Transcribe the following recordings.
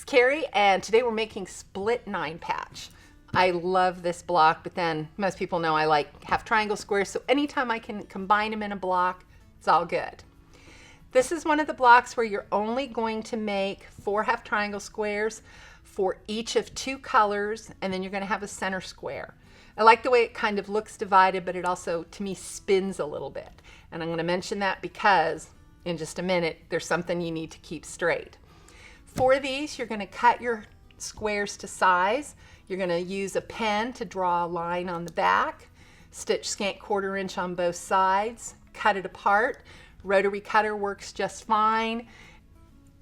Carrie, and today we're making split 9 patch. I love this block, but then most people know I like half triangle squares, so anytime I can combine them in a block, it's all good. This is one of the blocks where you're only going to make 4 half triangle squares for each of 2 colors, and then you're going to have a center square. I like the way it kind of looks divided, but it also, to me, spins a little bit. And I'm going to mention that because in just a minute, there's something you need to keep straight. For these, you're going to cut your squares to size. You're going to use a pen to draw a line on the back, stitch scant 1/4 inch on both sides, cut it apart. Rotary cutter works just fine.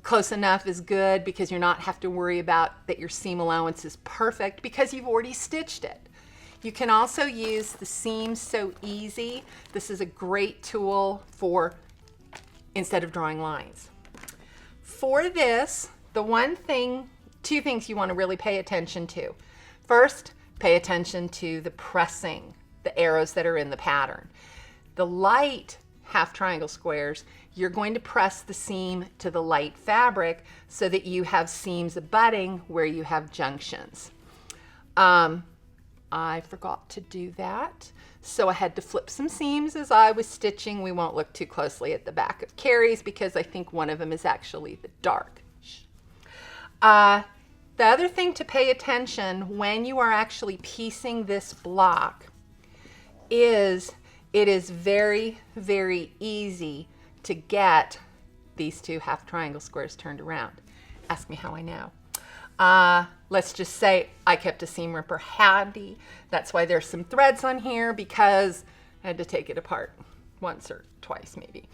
Close enough is good because you're not have to worry about that your seam allowance is perfect because you've already stitched it. You can also use the Seam So Easy. This is a great tool for instead of drawing lines. For this, two things you want to really pay attention to. First, pay attention to the pressing, the arrows that are in the pattern. The light half triangle squares, you're going to press the seam to the light fabric so that you have seams abutting where you have junctions. I forgot to do that, so I had to flip some seams as I was stitching. We won't look too closely at the back of Carrie's because I think one of them is actually the dark. The other thing to pay attention when you are actually piecing this block is it is very, very easy to get these 2 half triangle squares turned around. Ask me how I know. Let's just say I kept a seam ripper handy. That's why there's some threads on here because I had to take it apart once or twice maybe.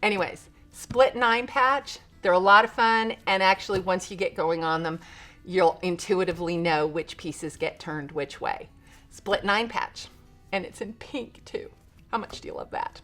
Anyways, split 9 patch, they're a lot of fun, and actually once you get going on them, you'll intuitively know which pieces get turned which way. Split 9 patch, and it's in pink too. How much do you love that?